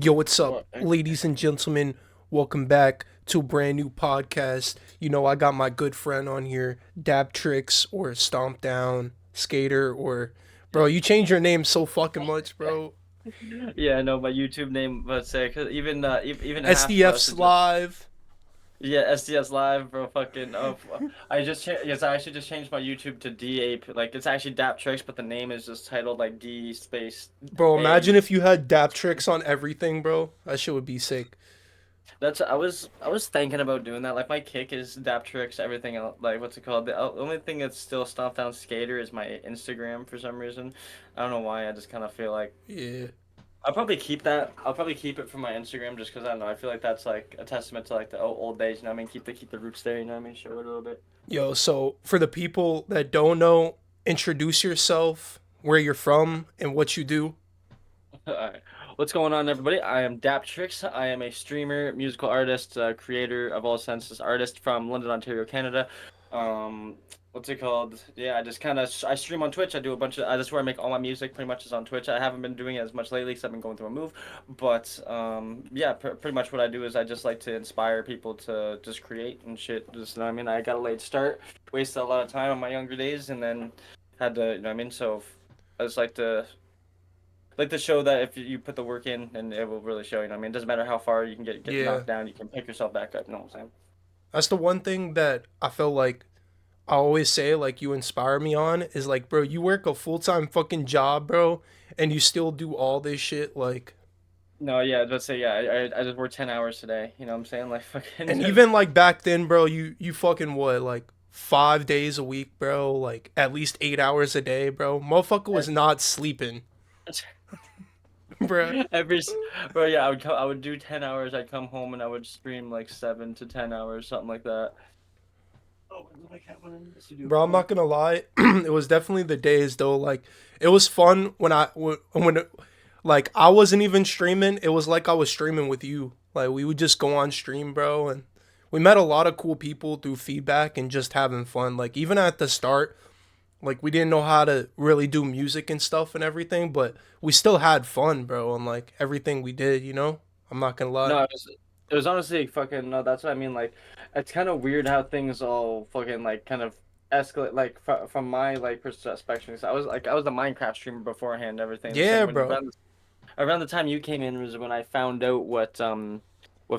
Yo, what's up, What? ladies and gentlemen? Welcome back to a brand new podcast. You know, I got my good friend on here, Dab Tricks or Stomp Down Skater, or bro, you change your name so fucking much, bro. Yeah, I know my YouTube name, but say, cause even half of us SDF's are just live, yeah SDS Live, bro. Fucking I just yes, I actually just changed my YouTube to D Ape. Like it's actually Dap Tricks, but the name is just titled like D space bro. Imagine A. if you had Dab Tricks on everything, bro. That shit would be sick, That's I was thinking about doing that. Like my kick is Dap Tricks, everything else. Like what's it called? The only thing that's still Stomp Down Skater is my Instagram for some reason. I don't know why. I just kind of feel like. yeah. I'll probably keep that. I'll probably keep it for my Instagram just because I don't know. I feel like that's like a testament to like the old days. You know what I mean? Keep the roots there. You know what I mean? Show it a little bit. Yo, so for the people that don't know, introduce yourself, where you're from, and what you do. All right. What's going on, everybody? I am Daptrix. I am a streamer, musical artist, creator of all senses, artist from London, Ontario, Canada. Um, what's it called? Yeah, I just kind of I stream on Twitch. I do a bunch of. That's where I make all my music. Pretty much is on Twitch. I haven't been doing it as much lately because I've been going through a move. But yeah, pretty much what I do is I just like to inspire people to just create and shit. Just you know what I mean. I got a late start, wasted a lot of time on my younger days, and then had to you know what I mean. So I just like to show that if you put the work in, and it will really show. You know, what I mean, it doesn't matter how far you can get Yeah, knocked down, you can pick yourself back up. You know what I'm saying? that's the one thing that I feel like I always say like you inspire me on is like, bro, you work a full time fucking job, bro, and you still do all this shit like, No, yeah, let's say yeah. I just worked 10 hours today. You know what I'm saying? Like fucking. and even like back then, bro, you fucking what like 5 days a week, bro, like at least 8 hours a day, bro. Motherfucker was not sleeping, bro. Every, bro, yeah, I would do 10 hours. I'd come home and I would stream like 7 to 10 hours, something like that. Oh, my cat wanted to do. Bro, I'm not gonna lie, it was definitely the days though. Like, it was fun like I wasn't even streaming. It was like I was streaming with you. Like we would just go on stream, bro, and we met a lot of cool people through feedback and just having fun. Like even at the start, like we didn't know how to really do music and stuff and everything, but we still had fun, bro, and like everything we did, you know? I'm not gonna lie. No, it was honestly fucking no. That's what I mean. Like, it's kind of weird how things all fucking like kind of escalate. Like from my like perspective, so I was a Minecraft streamer beforehand. And everything. It's like Yeah, when bro. around the time you came in was when I found out what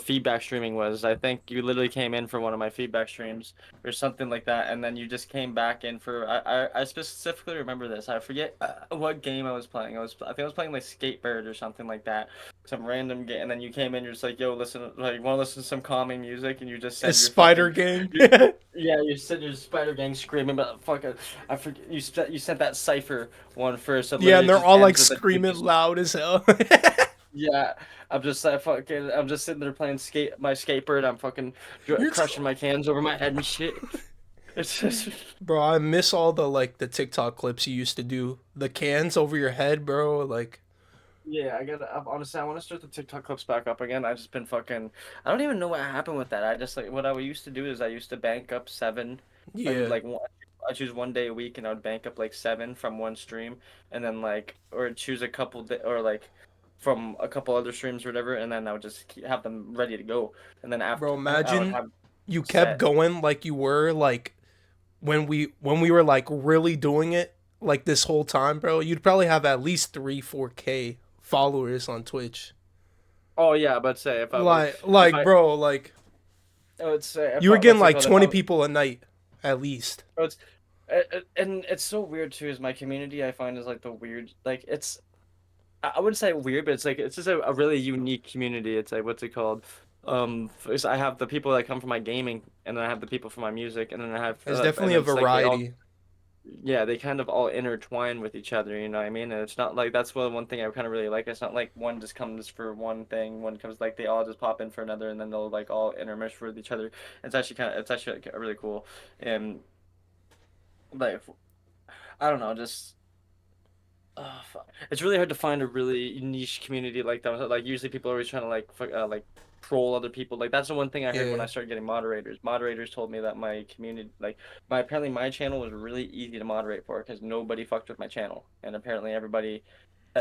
feedback streaming was. I think you literally came in for one of my feedback streams or something like that, and then you just came back in for I specifically remember this. I forget what game I was playing. I think I was playing like Skatebird or something like that, some random game, and then you came in. You're just like, "Yo, listen, like, want to listen to some calming music?" And you just said It's your Spider fucking. Gang. You, yeah, you said your Spider Gang screaming, but fuck, I forget you sent that cipher one first. It Yeah, and literally they're just all like ends with a you screaming just loud as hell. yeah, I'm just like fucking. I'm just sitting there playing my skateboard. I'm fucking You're t- crushing my cans over my head and shit. It's just Bro, I miss all the like the TikTok clips you used to do. The cans over your head, bro. Like, yeah. Honestly, I want to start the TikTok clips back up again. I've just been fucking. I don't even know what happened with that. I just like what I used to do is I used to bank up seven. I would yeah, like I choose one day a week and I would bank up like seven from one stream, and then like or choose a couple or like from a couple other streams or whatever, and then I would just have them ready to go, and then bro. after I would Imagine have you kept set. going like you were like when we were like really doing it like this whole time, bro. You'd probably have at least 3 4K followers on Twitch. Oh yeah, but say if I was Like, if like, I bro, like I would say you if were I getting what's it like called if 20 I people a night at least. it's and it's so weird too is my community I find is like the weird like it's I wouldn't say weird but it's like it's just a really unique community. It's like what's it called? First I have the people that come from my gaming, and then I have the people from my music, and then I have There's definitely and a it's like they all variety. yeah, they kind of all intertwine with each other, you know what I mean? And it's not like that's one thing I kind of really like. It's not like one just comes for one thing, one comes like they all just pop in for another, and then they'll like all intermesh with each other. It's actually like, really cool, and like I don't know, just fuck. It's really hard to find a really niche community like that. Like usually people are always trying to like troll other people. Like that's the one thing I heard when Yeah. I started getting moderators. Moderators told me that my community, like my apparently my channel was really easy to moderate for because nobody fucked with my channel, and apparently everybody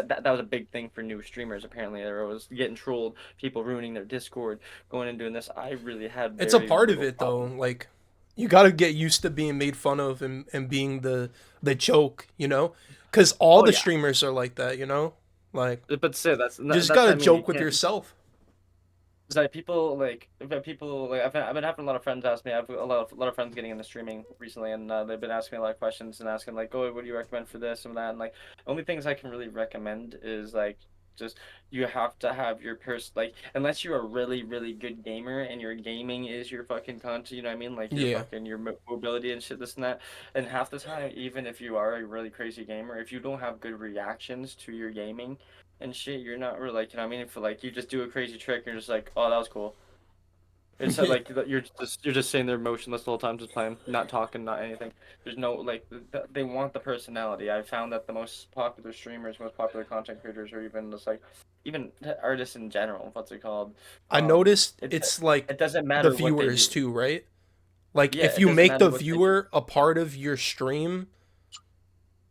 that was a big thing for new streamers. Apparently, there was getting trolled, people ruining their Discord, going and doing this. I really had It's a very part of little it though. problem. Like you got to get used to being made fun of and being the joke, you know? Cuz all Oh the yeah, streamers are like that, you know? Like but say you just got that's to I mean you joke with can't. yourself. It's like people like if people like I've been having a lot of friends ask me. I've a lot of friends getting into streaming recently, and they've been asking me a lot of questions and asking like, "Oh, what do you recommend for this and that?" And like, only things I can really recommend is like just you have to have your like unless you're a really good gamer and your gaming is your fucking content. You know what I mean? Like your Yeah. fucking your mobility and shit, this and that. And half the time, even if you are a really crazy gamer, if you don't have good reactions to your gaming and shit, you're not really like, you know what I mean? If like you just do a crazy trick, you're just like, oh, that was cool. It's Yeah. like you're just sitting there motionless the whole time, just playing, not talking, not anything. There's no like they want the personality. I found that the most popular streamers, most popular content creators, or even just like even artists in general, what's it called? I noticed It it's like it doesn't the matter what they viewers do. too, right? Like Yeah, if it you doesn't make matter the what they do. viewer a part of your stream,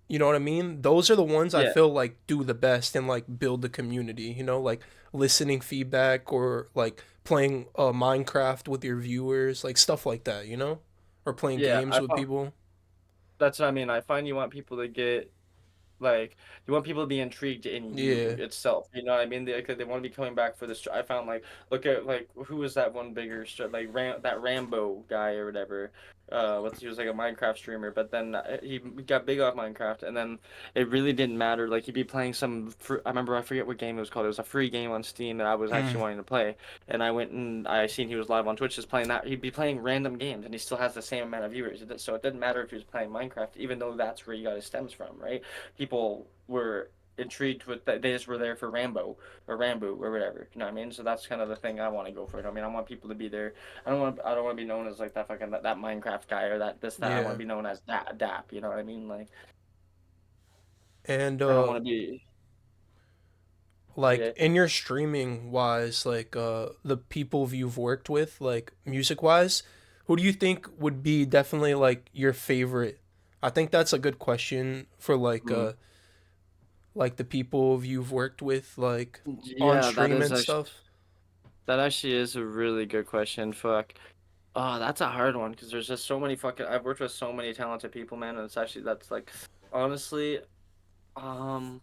you know what I mean? Those are the ones I Yeah, feel like do the best and like build the community, you know, like listening feedback or like playing Minecraft with your viewers, like stuff like that, you know? Or playing yeah. games with people. That's what I mean. I find you want people to get like you want people to be intrigued in you Yeah. itself. You know what I mean? They want to be coming back for this. I found like look at like who was that one bigger like that Rambo guy or whatever. What's he was like a Minecraft streamer, but then he got big off Minecraft, and then it really didn't matter. Like he'd be playing I remember I forget what game it was called. It was a free game on Steam that I was actually Mm. wanting to play, and I went and I seen he was live on Twitch just playing that. He'd be playing random games, and he still has the same amount of viewers. So it didn't matter if he was playing Minecraft, even though that's where he got his stems from, right? People were intrigued with that. They just were there for Rambo or Rambo or whatever. You know what I mean? So that's kind of the thing I want to go for. I mean, I want people to be there. I don't want to be known as like that fucking that Minecraft guy or that this that. I want Yeah. to be known as that Dap. You know what I mean? Like And I don't want to be. like Yeah. in your streaming wise, like the people you've worked with, like music wise, who do you think would be definitely like your favorite? I think that's a good question for Mm. like the people you've worked with like on Yeah, stream and stuff. that actually is a really good question. Fuck. Oh, that's a hard one because there's just so many fucking. I've worked with so many talented people, man, and it's actually that's like, honestly, um,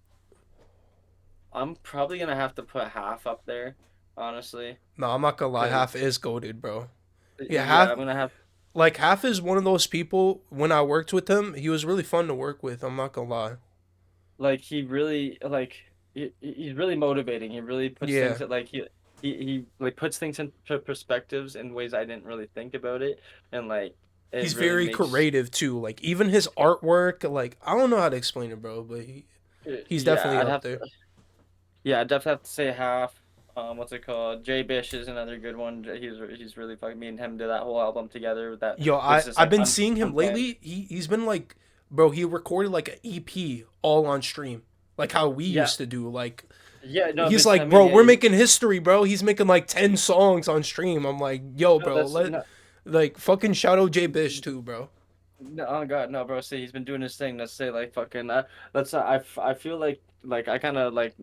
I'm probably gonna have to put half up there, honestly, No, I'm not gonna lie, half because is goaded, bro. Yeah, yeah, half I'm gonna have like half is one of those people. When I worked with him, he was really fun to work with. I'm not gonna lie. like he really like he's really motivating. He really puts things Yeah, that like he like puts things into perspectives in ways I didn't really think about it, and like it he's really very makes creative too. Like even his artwork, like I don't know how to explain it, bro, but he's yeah, definitely up there. I'd definitely have to say half. What's it called? Jay Bish is another good one. He's really fucking. Me and him did that whole album together. That Yo, was just I've like been seeing him unplanned. lately. He's been like, bro, he recorded like an EP all on stream, like how we Yeah, used to do. Like yeah. No, he's but I like, mean, bro, yeah, we're making history, bro. He's making like 10 songs on stream. I'm like, yo, no, bro, that's let no. like fucking shout out J Bish too, bro. No, oh God, no, bro. See, he's been doing his thing. Let's say like fucking. Let's. I feel like I kind of like.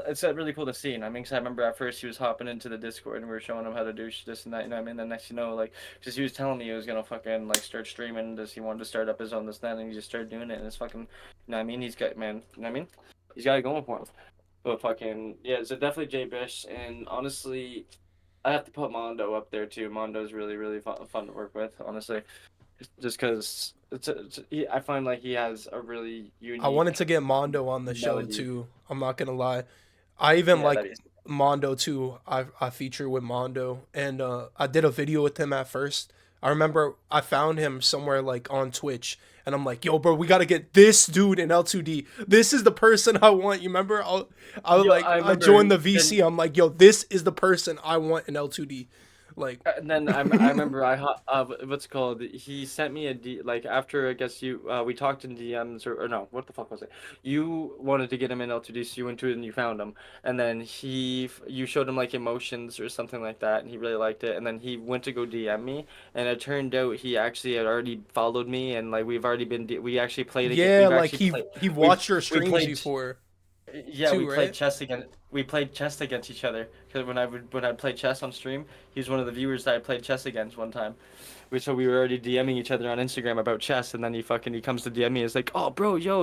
It's really cool to see. And I mean, 'cause I remember at first he was hopping into the Discord and we were showing him how to do this and that. You know what I mean? Then next you know, like, just he was telling me he was gonna fucking like start streaming. Does he wanted to start up his own this and that? And he just started doing it. And it's fucking. You know what I mean? He's got man. You know what I mean? He's got it going for him. But fucking yeah, so definitely Jay Bish. And honestly, I have to put Mondo up there too. Mondo's really fun to work with. Honestly, just because I find like he has a really I wanted unique to get Mondo on the show melody. too. I'm not gonna lie. I even Yeah, like that is. Mondo too. I feature with Mondo, and I did a video with him at first. I remember I found him somewhere like on Twitch, and I'm like, "Yo, bro, we gotta get this dude in L2D. This is the person I want." You remember? Yo, I I remember, joined the and VC. I'm like, "Yo, this is the person I want in L2D." Like, then I remember what's it called? He sent me a D like after I guess you we talked in DMs or no, what the fuck was it? You wanted to get him in L2D, so you went to it and you found him, and then you showed him like emotions or something like that, and he really liked it, and then he went to go DM me, and it turned out he actually had already followed me, and like we've already been we actually played again. yeah, We've like actually played he we've watched your we streams played before. Yeah, too, right? we played chess against each other because when I'd play chess on stream, he was one of the viewers that I played chess against one time. We were already DMing each other on Instagram about chess, and then he comes to DM me. It's like, oh, bro, yo,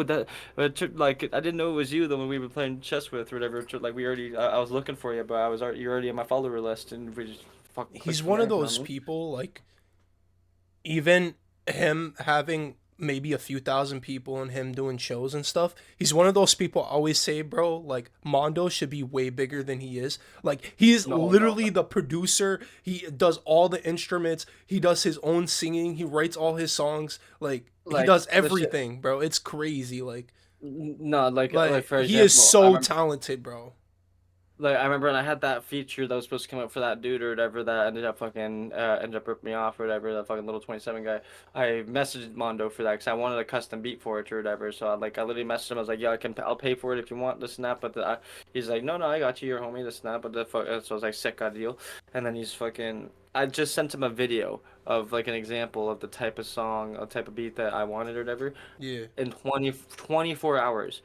like I didn't know it was you the one we were playing chess with or whatever. Like we already I was looking for you, but you're already on my follower list, and we just fucking clicked He's from one of there. You know what I those mean? people like even him having maybe a few thousand people and him doing shows and stuff, he's one of those people I always say, bro, like Mondo should be way bigger than he is. Like he is No, no, literally the producer. He does all the instruments. He does his own singing. He writes all his songs. Like he like does the shit. everything, bro. It's crazy. No, like Like for he is example, I so remember. talented, bro. Like I remember when I had that feature that was supposed to come out for that dude or whatever that ended up ripping me off or whatever, that fucking little 27 guy. I messaged Mondo for that because I wanted a custom beat for it or whatever. So I literally messaged him. I was like, yeah, I'll pay for it if you want this and that. He's like, no, I got you, your homie, this and that. But the fuck, so I was like, sick, got a deal. And then I just sent him a video of like an example of the type of song, a type of beat that I wanted or whatever Yeah. in 24 hours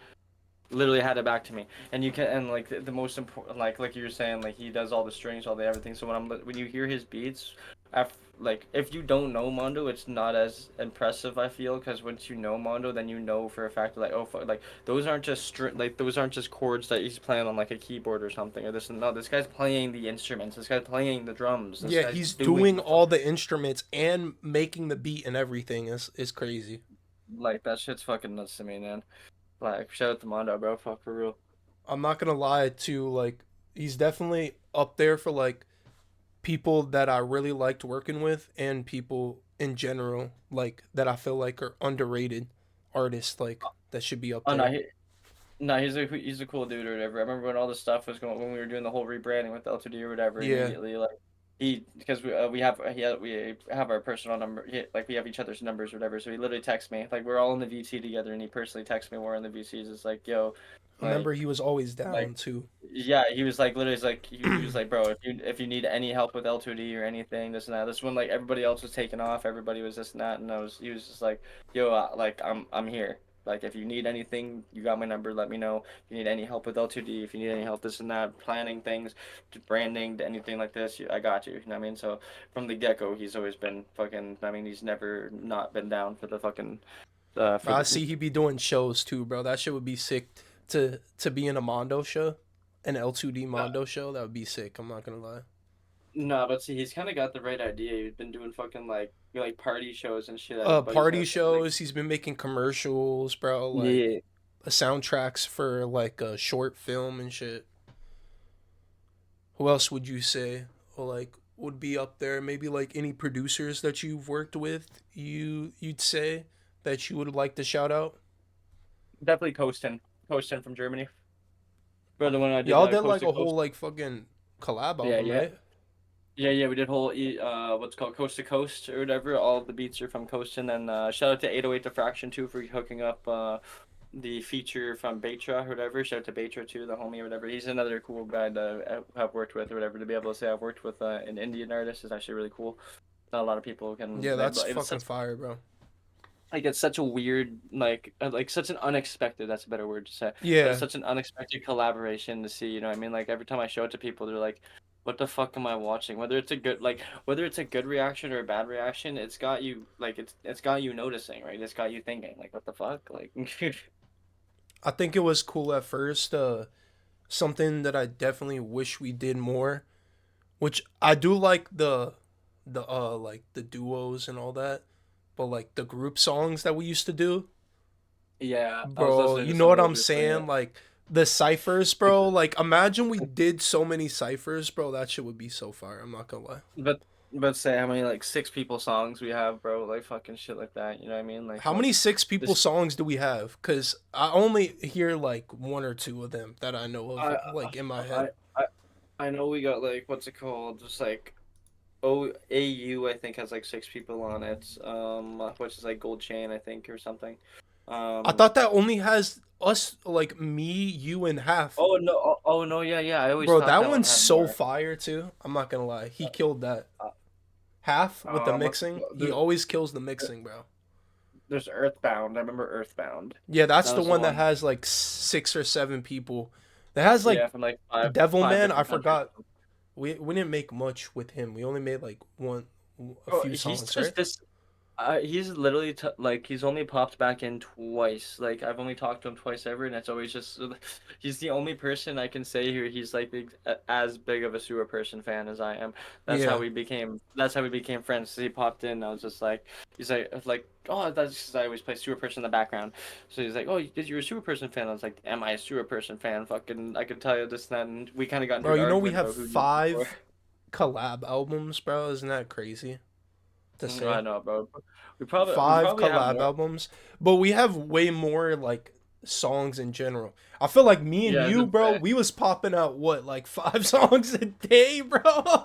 literally had it back to me. And you can and like the most important, like you were saying, like he does all the strings, all the everything. So when you hear his beats, like if you don't know Mondo, it's not as impressive, I feel, because once you know Mondo, then you know for a fact like, oh fuck, like those aren't just chords that he's playing on like a keyboard or something or this and no, this guy's playing the instruments, this guy's playing the drums, this Yeah, guy's he's doing doing the all the instruments and making the beat and everything is crazy. like that shit's fucking nuts to me, man. Like shout out to Mondo, bro, fuck for real. I'm not gonna lie to like he's definitely up there for like people that I really liked working with and people in general like that I feel like are underrated artists like that should be up Oh no, there. no, he's a cool dude or whatever. I remember when all this stuff was going when we were doing the whole rebranding with L2D or whatever. Yeah, Immediately, like because we have our personal number, like we have each other's numbers or whatever. So he literally texts me like we're all in the VC together, and he personally texts me we're in the VCs. It's like yo, I remember like he was always like down too. yeah, he was like literally he was like, bro, if you need any help with L2D or anything, this and that. This when like everybody else was taking off, everybody was this and that, and he was just like, yo, like I'm here. Like if you need anything, you got my number. Let me know. If you need any help with L2D, if you need any help this and that, planning things, to branding, to anything like this, I got you. You know what I mean? So from the get go, he's always been fucking. I mean, he's never not been down for the fucking Bro, for I the see he be doing shows too, bro. That shit would be sick to be in a Mondo show, an L2D Mondo show. That would be sick. I'm not gonna lie. No, but see, he's kind of got the right idea. He's been doing fucking like party shows and shit at his buddy's Party house. Like, shows. He's been making commercials, bro. Like yeah, soundtracks for like a short film and shit. Who else would you say or like would be up there? Maybe like any producers that you've worked with, you'd say that you would like to shout out. definitely Coastin from Germany. But the one I did Y'all did Coast like to a whole Coast. like fucking collab Yeah, album, yeah, right? yeah. We did whole what's called Coast to Coast or whatever. All of the beats are from Coastin. And shout out to 808 Diffraction too for hooking up the feature from Batra or whatever. Shout out to Batra too, the homie or whatever. He's another cool guy to have worked with or whatever. To be able to say I've worked with an Indian artist is actually really cool. Not a lot of people can. Yeah, that's It was fucking such fire, bro. like it's such a weird like such an unexpected, that's a better word to say, but it's Yeah, such an unexpected collaboration to see, you know what I mean? Like every time I show it to people, they're like, what the fuck am I watching? Whether it's a good reaction or a bad reaction, it's got you like it's got you noticing, right? It's got you thinking like, what the fuck, like I think it was cool at first. Something that I definitely wish we did more, which I do like the like the duos and all that, but like the group songs that we used to do, yeah, I was bro. listening You to know some of what those I'm recently. saying? Like the ciphers, bro. Like imagine we did so many ciphers, bro. That shit would be so fire. I'm not gonna lie. but say how many like six people songs we have, bro, like fucking shit like that, you know what I mean? Like How so many six people this songs do we have? Cause I only hear like one or two of them that I know of, I like in my I head. I I know we got like what's it called? Just like AU, I think has like six people on it. Which is like Gold Chain, I think, or something. I Um, thought that only has us, like me, you, and half. oh no, no, yeah, yeah. I always Bro, thought that that one one's had so more. fire too. I'm not gonna lie. He Uh, killed that. uh, Half with the what's it mixing. called? He always kills the mixing, bro. there's Earthbound. I remember Earthbound. Yeah, that's That the was the one that one. has like 6 or 7 people. That has like Yeah, from like five Devil five Man. I different countries. forgot. We didn't make much with him. We only made like a Bro, few he's songs, right? just this. He's literally like he's only popped back in twice. Like I've only talked to him twice ever, and it's always just he's the only person I can say here. He's like as big of a sewer person fan as I am. That's how Yeah. we became. That's how we became friends. So he popped in. I was just like, he's like, oh, that's because I always play sewer person in the background. So he's like, oh, you're a sewer person fan. I was like, am I a sewer person fan? Fucking, I could tell you this and that. And we kind of got into Bro, an you know we argument have about who did it before. 5 collab albums, bro. Isn't that crazy to I say? know, bro. We Five probably have collab more. albums, but we have way more like songs in general. I feel like me and Yeah, you, bro, we was popping out what like 5 songs a day, bro,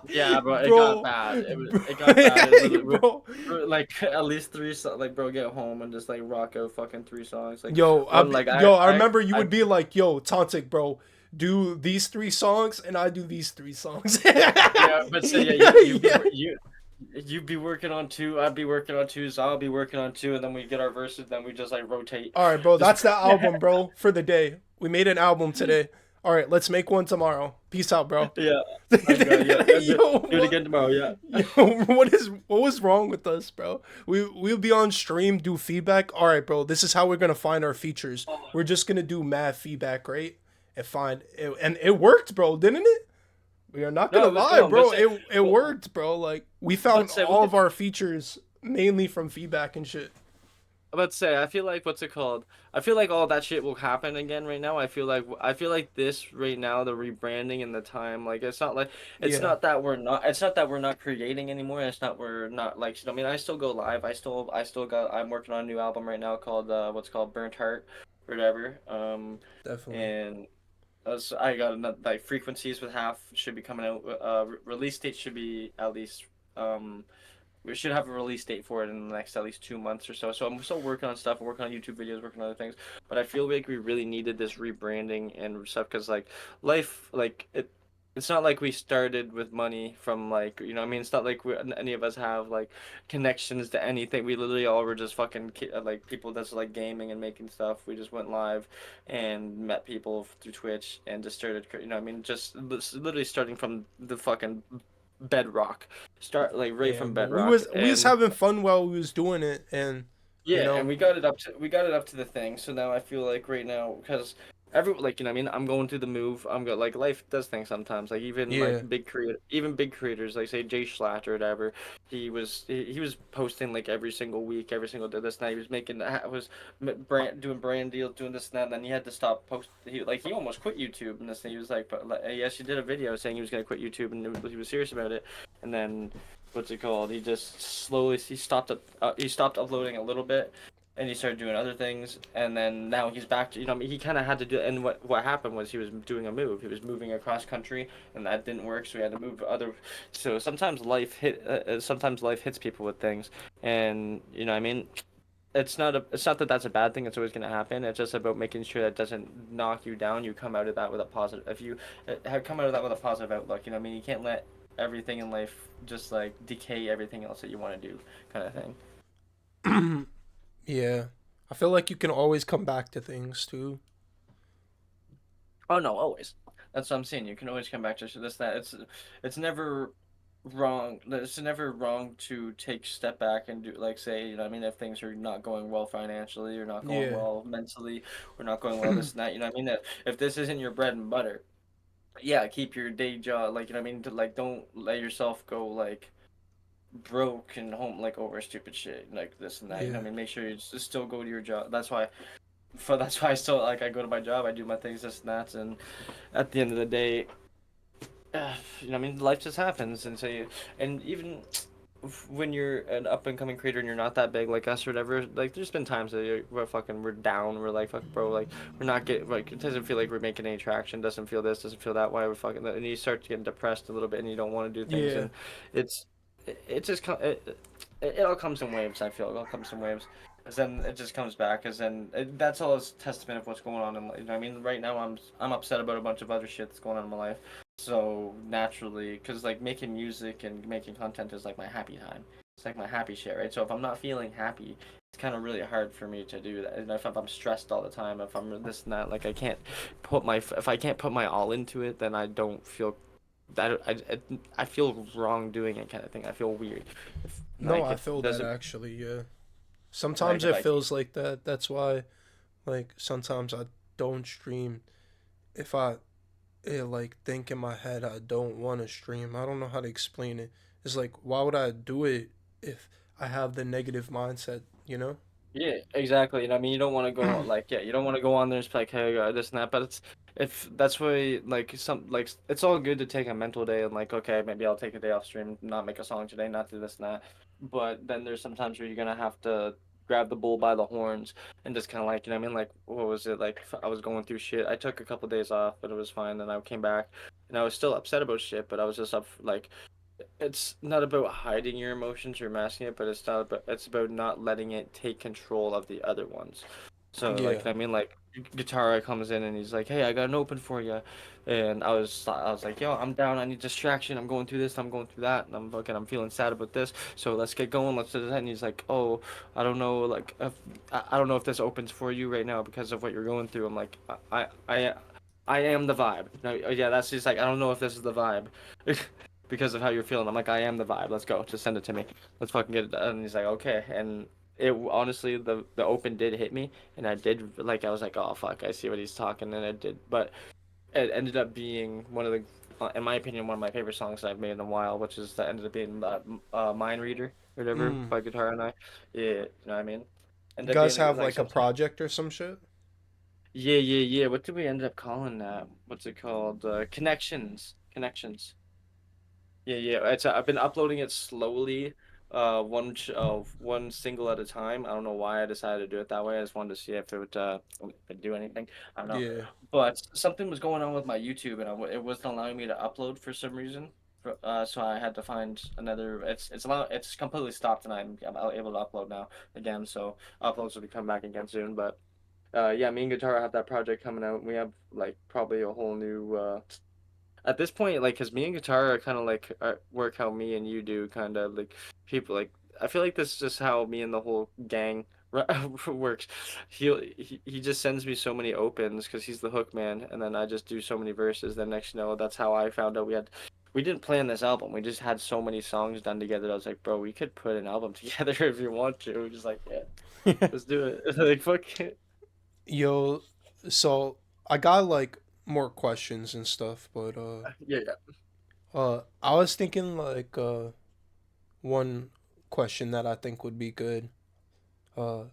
yeah, bro, it got bro, bad. bro, It got bad. It literally, bro. like at least three like bro, get home and just like rock out fucking three songs. Like one, Yo, I remember you would be like, "Yo, Tauntic, bro, do these 3 songs, and I do these 3 songs." yeah, but so yeah, Yeah. you'd be working on two, I'd be working on two, so I'll be working on two, and then we get our verses, then we just like rotate. All right, bro. Just That's the album, bro, for the day. We made an album today. All right, let's make one tomorrow. Peace out, bro. yeah, I'm going. Yeah, yeah, Yo, do it what? again tomorrow. Yeah. Yo, what was wrong with us, bro? We'll be on stream, do feedback. All right, bro. This is how we're gonna find our features. We're just gonna do mad feedback, right? And find it, and it worked, bro, didn't it? We are not No, gonna it was lie, going. But bro. say, It well, worked, bro. Like we found but say, all of our features mainly from feedback and shit. Let's say I feel like what's it called? I feel like all that shit will happen again right now. I feel like this right now, the rebranding and the time, like Yeah, it's not that we're not creating anymore. It's not we're not like I mean I still go live. I still got I'm working on a new album right now called what's called Burnt Heart or whatever. definitely. And I got another like frequencies with half should be coming out. Release date should be at least we should have a release date for it in the next at least 2 months or so. So I'm still working on stuff. I'm working on YouTube videos, working on other things. But I feel like we really needed this rebranding and stuff because like life, like it. It's not like we started with money from like you know what I mean it's not like any of us have like connections to anything. We literally all were just fucking like people that's like gaming and making stuff. We just went live and met people through Twitch and just started you know what I mean just literally starting from the fucking bedrock start like right Yeah, from but bedrock we was and having fun while we was doing it, and you yeah and know, we got it up to the thing so now I feel like right now because every like you know what I mean I'm going through the move I'm go like life does things sometimes like even yeah, like big creators like say Jay Schlatt or whatever he was posting like every single week every single day this night he was making was brand doing brand deals doing this and that and then he had to stop post he almost quit YouTube and this thing he was like but like, yes he did a video saying he was gonna quit YouTube and he was serious about it and then what's it called? He just slowly he stopped uploading a little bit, and he started doing other things, and then now he's back to you know I mean, he kind of had to do. And what happened was he was doing a move. He was moving across country, and that didn't work, so he had to move other. So sometimes life hits people with things, and you know what I mean. It's not that that's a bad thing. It's always going to happen. It's just about making sure that doesn't knock you down. You come out of that with a positive. If you have come out of that with a positive outlook, you know what I mean. You can't let everything in life just like decay everything else that you want to do, kind of thing. yeah. I feel like you can always come back to things too. Oh no, always. That's what I'm saying. You can always come back to this that. It's never wrong. It's never wrong to take step back and do like say you know what I mean if things are not going well financially or not going Yeah, well mentally or not going well this and that. You know what I mean. That if this isn't your bread and butter, yeah, keep your day job. Like you know what I mean. To, like don't let yourself go like broke and home like over stupid shit like this and that. You know yeah, what I mean. Make sure you just still go to your job. That's why I still like I go to my job. I do my things this and that and at the end of the day, you know, I mean, life just happens, and so and even when you're an up and coming creator and you're not that big like us or whatever, like there's been times that we're down, we're like fuck bro, like we're not getting like it doesn't feel like we're making any traction, doesn't feel this, doesn't feel that, why we're fucking, and you start getting depressed a little bit and you don't want to do things, yeah, and it's it just it all comes in waves. I feel it all comes in waves. As then it just comes back. As then that's all is testament of what's going on in. You know, I mean, right now I'm upset about a bunch of other shit that's going on in my life. So naturally, because like making music and making content is like my happy time. It's like my happy shit, right? So if I'm not feeling happy, it's kind of really hard for me to do that. And if I'm stressed all the time, if I'm this and that, like I can't put my if I can't put my all into it, then I don't feel that I feel wrong doing it kind of thing. I feel weird. If No, like I if it feel that doesn't actually. Yeah. like Sometimes if it I feels like that. That's why, like, sometimes I don't stream if I like think in my head I don't want to stream. I don't know how to explain it. It's like why would I do it if I have the negative mindset, you know? Yeah, exactly. And I mean, you don't want to go like, yeah, you don't want to go on there and just be like, hey, this and that. But it's if that's why, like, it's all good to take a mental day and like, okay, maybe I'll take a day off stream, not make a song today, not do this and that. But then there's sometimes where you're gonna have to grab the bull by the horns and just kind of like, you know what I mean? Like, what was it? Like, I was going through shit. I took a couple days off, but it was fine. Then I came back and I was still upset about shit, but I was just up like it's not about hiding your emotions or masking it, but it's about not letting it take control of the other ones. So Yeah. like I mean like Guitar comes in and he's like, "Hey, I got an open for you," and I was like, "Yo, I'm down. I need distraction. I'm going through this. I'm going through that, and I'm feeling sad about this. So let's get going. Let's do that." And he's like, "Oh, I don't know. Like, if, I don't know if this opens for you right now because of what you're going through." I'm like, I am the vibe. No, yeah, that's just like I don't know if this is the vibe. Because of how you're feeling. I'm like, I am the vibe. Let's go. Just send it to me. Let's fucking get it done. And he's like, okay. And it honestly, the open did hit me, and I did like I was like, oh fuck, I see what he's talking, and it did. But it ended up being one of the, in my opinion, one of my favorite songs that I've made in a while, which is that ended up being Mind Reader, or whatever, Mm. by Guitar and I. Yeah, you know what I mean. You Ended up guys being have like like a sometimes. project or some shit? Yeah, yeah, yeah. What did we end up calling that? What's it called? Connections. Connections. Yeah, yeah. I've been uploading it slowly, one single at a time. I don't know why I decided to do it that way. I just wanted to see if it would do anything. I don't know, Yeah. but something was going on with my YouTube, and it wasn't allowing me to upload for some reason. So I had to find another. It's completely stopped, and I'm able to upload now again. So uploads will be coming back again soon. But yeah, me and Guitar have that project coming out. We have like probably a whole new at this point, like, cause me and Guitar are kind of like work how me and you do, kind of like people like. I feel like this is just how me and the whole gang works. He just sends me so many opens because he's the hook man, and then I just do so many verses. Then next, you know, that's how I found out we didn't plan this album. We just had so many songs done together. I was like, bro, we could put an album together if you want to. We're just like, yeah, let's do it. Like, fuck it. Yo, so I got like more questions and stuff, but Yeah, yeah, I was thinking like one question that I think would be good uh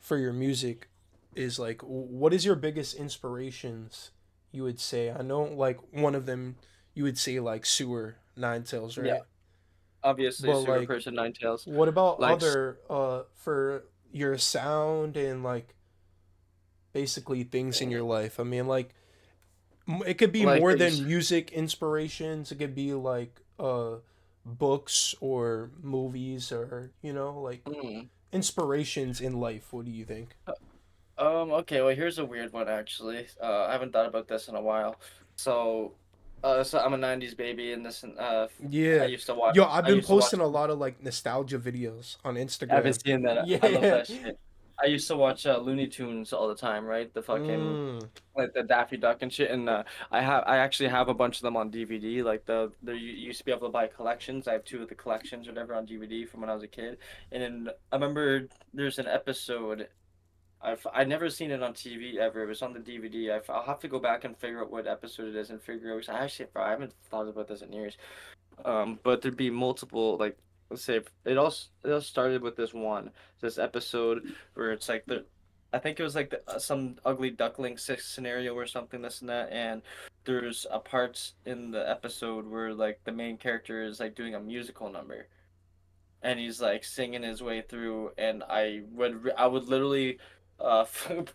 for your music is like what is your biggest inspirations, you would say? I know like one of them you would say like Sewer Nine Tails, yeah. right? Obviously, But Super like Person Nine Tails. what about Like other for your sound and like basically things in your life? I mean like it could be like more that you than music inspirations. It could be like books or movies or like mm. inspirations in life. What do you think? Okay, well here's a weird one actually. I haven't thought about this in a while. So so I'm a 90s baby and I Yeah. used to watch Yo, I've I been used to watch posting a lot of like nostalgia videos on I've been Instagram. seeing that. I love Yeah. that shit. I used to watch Looney Tunes all the time, right? The fucking Mm. like the Daffy Duck and shit. And I actually have a bunch of them on DVD. Like there you used to be able to buy collections. I have two of the collections or whatever on DVD from when I was a kid. And then I remember there's an episode I never seen it on TV ever. It was on the DVD. I'll have to go back and figure out what episode it is and figure out. I actually, bro, I haven't thought about this in years. But there'd be multiple like let's say it all started with this episode where it's like I think it was like some ugly duckling scenario or something this and that, and there's a part in the episode where like the main character is like doing a musical number and he's like singing his way through and I would literally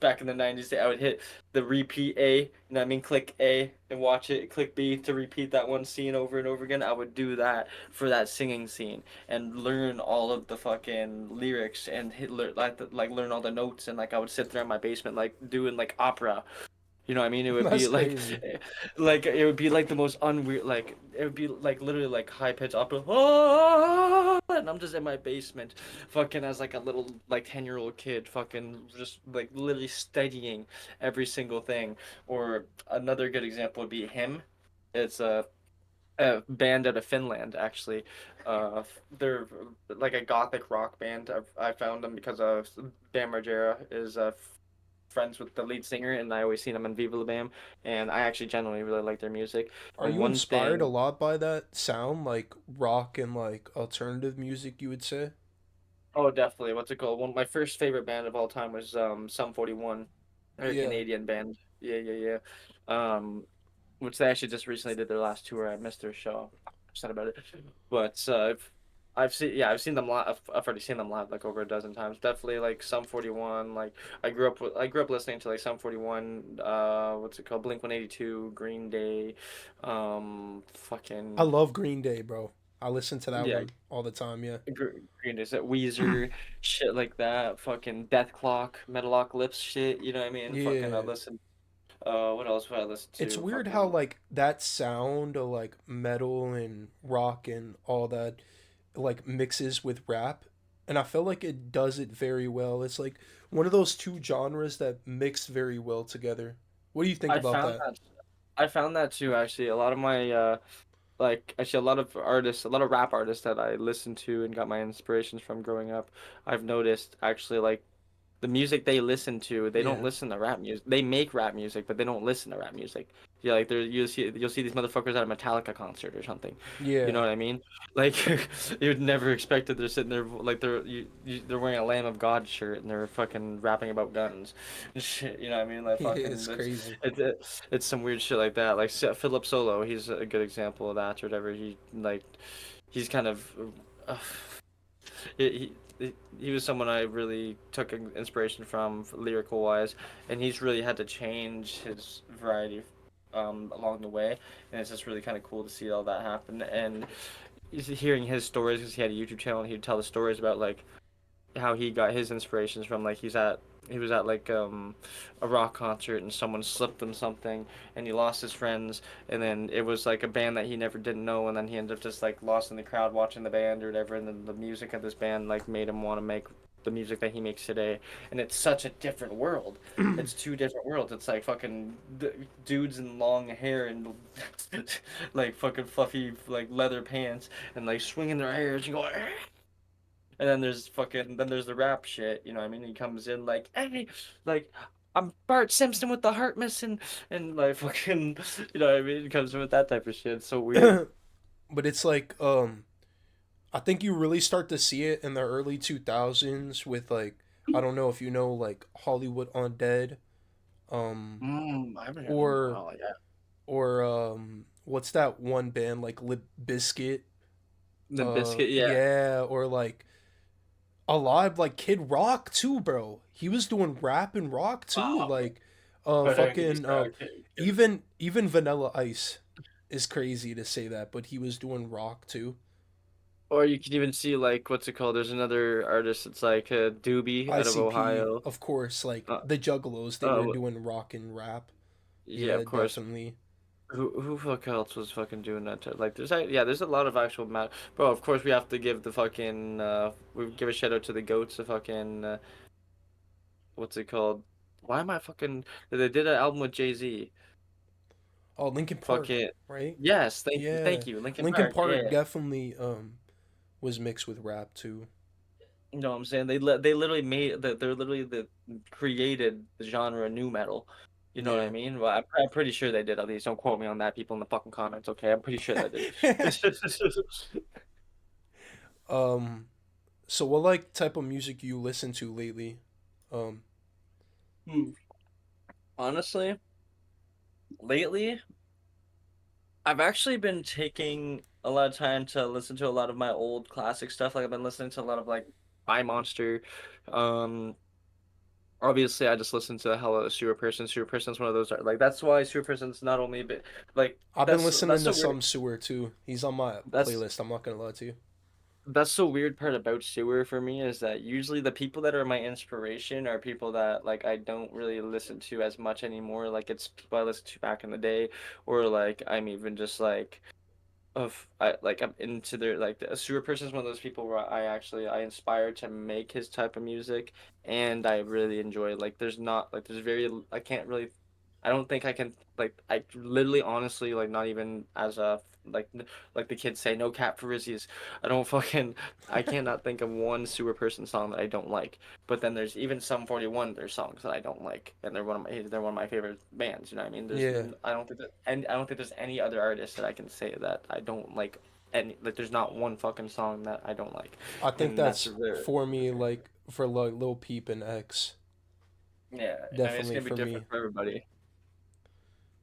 back in the 90s I would hit the repeat A, you know what I mean, click A and watch it, click B to repeat that one scene over and over again. I would do that for that singing scene and learn all of the fucking lyrics and learn all the notes, and like I would sit there in my basement like doing like opera You know what I mean? It would be That's like, crazy. like it would be like the most unweird, like it would be like literally like high pitched opera, "Ah!" and I'm just in my basement, fucking as like a little like 10-year-old kid, fucking just like literally studying every single thing. Or another good example would be him. It's a band out of Finland, actually. They're like a gothic rock band. I found them because Bam Margera is friends with the lead singer, and I always seen them in Viva La Bam, and I actually generally really like their music. Are And you one inspired a thing, lot by that sound, like rock and like alternative music? You would say? oh, definitely, what's it called? One of my first favorite band of all time was Sum 41. They're a Yeah. Canadian band. Yeah, yeah, yeah. Which they actually just recently did their last tour. I missed their show. I'm upset about it. But I've seen them live. I've already seen them live like over a dozen times. Definitely like Sum 41. Like I grew up listening to like Sum 41. What's it called? Blink 182, Green Day, I fucking love Green Day, bro. I listen to that yeah, one all the time. Yeah. Green Day, Weezer, shit like that. Fucking Death Clock, Metalocalypse shit. You know what I mean? Fucking I Yeah. listen. What else would I listen It's to? weird how Fucking like that sound of like metal and rock and all that like mixes with rap, and I feel like it does it very well. It's like one of those two genres that mix very well together. What do you think I about found that? that I found that too, actually. A lot of my like actually a lot of artists, a lot of rap artists that I listened to and got my inspirations from growing up, I've noticed actually like the music they listen to, they don't Yeah. listen to rap music. They make rap music, but they don't listen to rap music. Yeah, like you'll see these motherfuckers at a Metallica concert or something. You know Yeah. what I mean? Like you'd never expect that they're sitting there like they're wearing a Lamb of God shirt and they're fucking rapping about guns and shit. You know what I mean? Like Yeah, fucking it's crazy. it's some weird shit like that. Like Philip Solo, he's a good example of that or whatever. He's kind of. Uh, he was someone I really took inspiration from lyrical wise, and he's really had to change his variety along the way, and it's just really kind of cool to see all that happen. And hearing his stories, because he had a YouTube channel, and he'd tell the stories about like how he got his inspirations from. Like he was at like a rock concert and someone slipped him something and he lost his friends, and then it was like a band that he never didn't know, and then he ended up just like lost in the crowd watching the band or whatever, and then the music of this band like made him want to make the music that he makes today. And it's such a different world. It's two different worlds. It's like fucking dudes in long hair and like fucking fluffy like leather pants and like swinging their hair and going. And then there's the rap shit, you know what I mean? He comes in like, hey, like I'm Bart Simpson with the heart missing, and like fucking, you know what I mean? He comes in with that type of shit. It's so weird. But it's like I think you really start to see it in the early 2000s with like I don't know if you know like Hollywood Undead um I haven't heard them in a or while. Yeah, what's that one band like Lip Biscuit, the biscuit. Yeah. yeah, or like a lot of like Kid Rock too, bro. He was doing rap and rock too, Wow. like But fucking even Vanilla Ice is crazy to say that, but he was doing rock too. or you can even see like what's it called? There's another artist. It's like Doobie out of ICP, Ohio. of course, like Uh, the Juggalos, they were uh, doing rock and rap. yeah, Yeah, of course. definitely. Who fuck else was fucking doing that? Like, yeah, there's a lot of actual bro. Of course, we have to give the fucking we give a shout out to the goats. The fucking what's it called? Why am I fucking? They did an album with Jay-Z. Oh, Linkin Park, Fucking right? yes, Yeah, thank you, Linkin Linkin Park. Park Yeah, definitely was mixed with rap too. you know what I'm saying? They literally made they're literally created the genre new metal. You know what I Yeah. mean? Well, I'm pretty sure they did. At least don't quote me on that, people in the fucking comments. Okay, I'm pretty sure they did. um. So, what like type of music you listen to lately? Um. Hmm. Honestly, lately, I've actually been taking a lot of time to listen to a lot of my old classic stuff. Like I've been listening to a lot of like By Monster. Um, Obviously, I just listen to the hell out of Sewer Person. Sewer Person's one of those like that's why Sewer Person's not only a bit like I've been listening that's to the weird some Sewer too. He's on my that's playlist. I'm not gonna lie to you. That's the weird part about Sewer for me is that usually the people that are my inspiration are people that like I don't really listen to as much anymore. Like it's people I listened to back in the day, or like I'm even just like of I like I'm into their like a Sewer person is one of those people where I inspire to make his type of music, and I really enjoy like there's not like there's very I can't really I don't think I can like I literally honestly like not even as a like like the kids say no cap for Rizzies. I don't fucking I cannot think of one Sewer person song that I don't like. But then there's even some 41 their songs that I don't like, and they're one of my favorite bands. You know what I mean? Yeah, I don't think that and I don't think there's any other artist that I can say that I don't like. Any like there's not one fucking song that I don't like, I think and that's that's rare. for me. Like for like Lil Peep and X, Yeah, I mean it's definitely gonna be for different me. for everybody.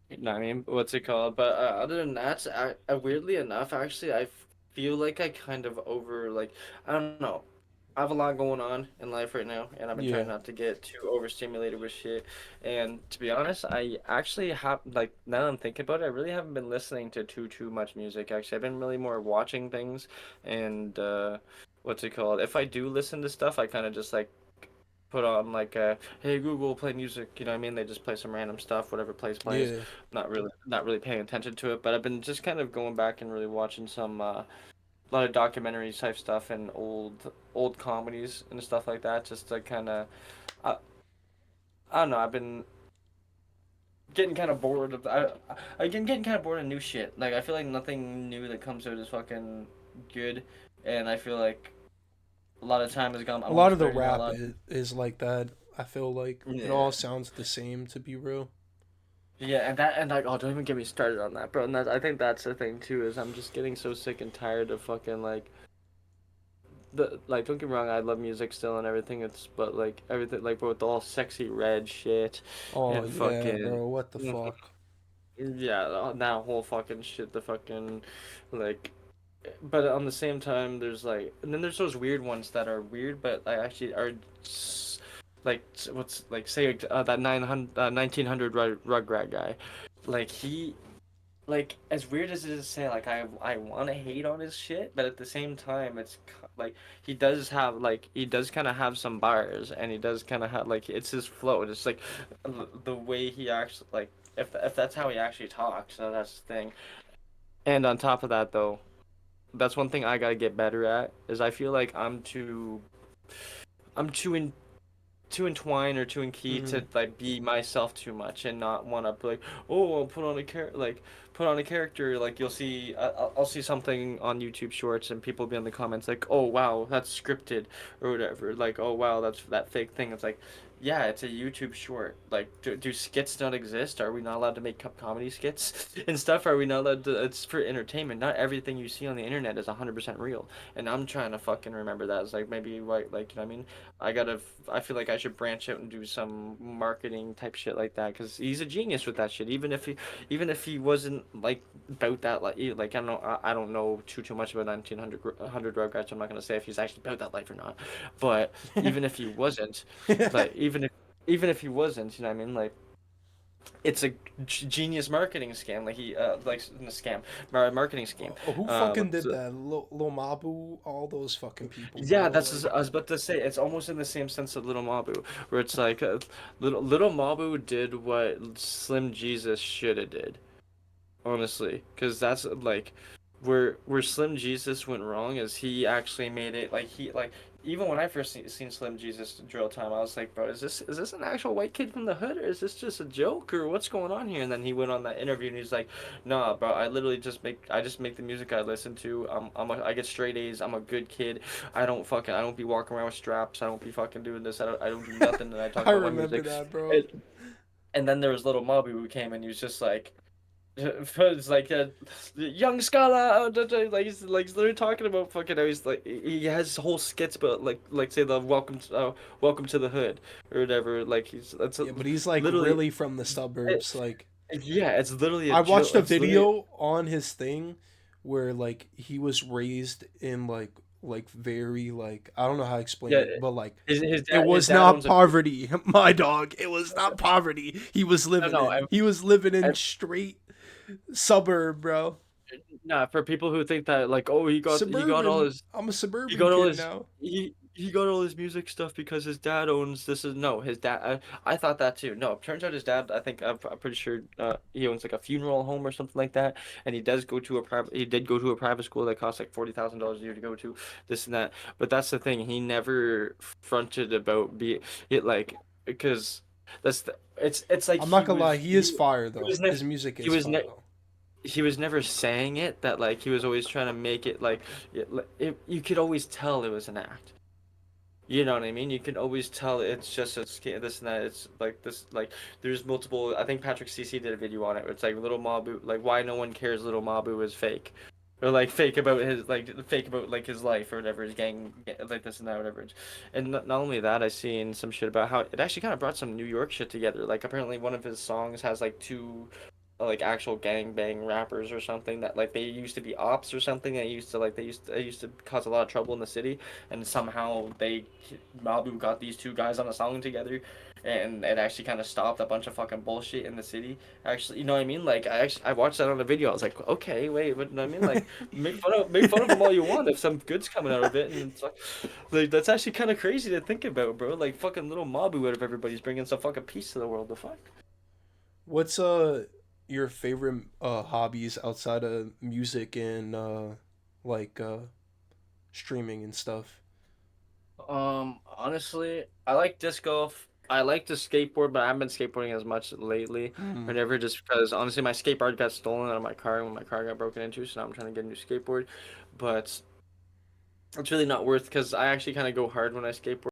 You know what I mean? What's it called? But other than that, weirdly enough, actually, feel like I kind of over like I don't know. I have a lot going on in life right now, and I've been trying Yeah, not to get too overstimulated with shit. And to be honest, I actually have like now that I'm thinking about it, I really haven't been listening to too much music. Actually, I've been really more watching things and what's it called? If I do listen to stuff, I kind of just like put on like hey Google play music, you know what I mean? They just play some random stuff, whatever plays. yeah, Not really paying attention to it, but I've been just kind of going back and really watching some a lot of documentaries type stuff and old comedies and stuff like that just to kind of I, I don't know, I've been getting kind of bored of I've been getting kind of bored of new shit. Like I feel like nothing new that comes out is fucking good, and I feel like a lot of time has gone. a I'm lot almost of the 30 now. A rap lot. is like that. I feel like it Yeah. all sounds the same. To be real. Yeah, and that and like oh, don't even get me started on that, bro. And that I think that's the thing too is I'm just getting so sick and tired of fucking like the like. Don't get me wrong, I love music still and everything. It's but like everything like with all sexy red shit Oh and yeah, fucking bro. What the fuck? yeah, that whole fucking shit. The fucking like, but on the same time, there's like and then there's those weird ones that are weird, but I actually are. Like what's like say that 900 1900 Rugrat guy like he like as weird as it is to say like I want to hate on his shit but at the same time like he does kind of have some bars and he does kind of have like it's his flow it's like the way he actually like if that's how he actually talks so that's the thing and on top of that though that's one thing I gotta get better at is I feel like I'm too entwined or too in key Mm-hmm. to like be myself too much and not want to like oh I'll put on a put on a character like you'll see I'll see something on YouTube Shorts and people be in the comments like oh wow that's scripted or whatever like oh wow that's that fake thing it's like yeah it's a YouTube short like do skits not exist are we not allowed to make comedy skits and stuff are we not allowed to it's for entertainment not everything you see on the internet is 100% real and I'm trying to fucking remember that it's like maybe like you know what I mean I gotta. I feel like I should branch out and do some marketing type shit like that because he's a genius with that shit. Even if he wasn't like about that, like I don't know too much about 1900 Rugrats. I'm not gonna say if he's actually about that life or not. But even if he wasn't, like even if he wasn't, you know what I mean? Like it's a genius marketing scam. Like he like a scam, marketing scheme. Who fucking What's did that? Lil Mabu, all those fucking people, Yeah, bro. that's Like, I was about to say. It's almost in the same sense of Little Mabu, where it's like Little Mabu did what Slim Jesus should have did, honestly, because that's like where Slim Jesus went wrong is he actually made it like he like even when I first seen Slim Jesus drill time, I was like, bro, is this an actual white kid from the hood or is this just a joke or what's going on here? And then he went on that interview and he's like, nah, bro, I just make the music I listen to. I get straight A's. I'm a good kid. I don't be walking around with straps. I don't be fucking doing this. I don't do nothing. And I talk I about my remember music. that, bro. And then there was Little Mabu who came and he was just like. It's like a young scholar, like he's literally talking about fucking how he's like he has whole skits, but like say the welcome to the hood or whatever. Like he's that's Yeah, but he's like literally really from the it, suburbs. Like, yeah, it's literally a I watched joke. a It's literally video on his thing where like he was raised in like very like I don't know how to explain yeah. it, but like it His was dad not owns a poverty, my dog. It was not poverty. no no He was living in I, straight suburb, bro. Nah, for people who think that like, oh, he got all Suburban. his I'm a he suburban got all kid his now. he got all his music stuff because his dad owns this is no his dad I thought that too. No, turns out his dad, I think I'm pretty sure he owns like a funeral home or something like that, and he did go to a private school that costs like $40,000 a year to go to, this and that. But that's the thing, he never fronted about be it like because it's like I'm not gonna lie, he is fire he though. was never His music he is was fire ne though. he was never saying it, that like he was always trying to make it like you could always tell it was an act. You know what I mean? You can always tell it's just this and that. It's like this, like there's multiple. I think Patrick CC did a video on it. It's like Little Mabu, like why no one cares Little Mabu is fake, or like fake about like his life or whatever, his gang, like this and that, whatever. And not only that, I seen some shit about how it actually kind of brought some New York shit together. Like apparently one of his songs has like two like actual gang bang rappers or something that like they used to be ops or something that used to like they used to cause a lot of trouble in the city, and somehow Mabu got these two guys on a song together, and it actually kind of stopped a bunch of fucking bullshit in the city. Actually, you know what I mean? Like I watched that on a video. I was like, okay, wait, what? You know what I mean? Like make fun of them all you want if some good's coming out of it, and it's like that's actually kind of crazy to think about, bro. Like fucking little Mabu out of everybody's bringing some fucking peace to the world. The fuck. What's your favorite hobbies outside of music and like streaming and stuff? Honestly, I like disc golf. I like to skateboard, but I haven't been skateboarding as much lately. Mm. Whenever, just because honestly, my skateboard got stolen out of my car when my car got broken into, so now I'm trying to get a new skateboard. But it's really not worth because I actually kind of go hard when I skateboard.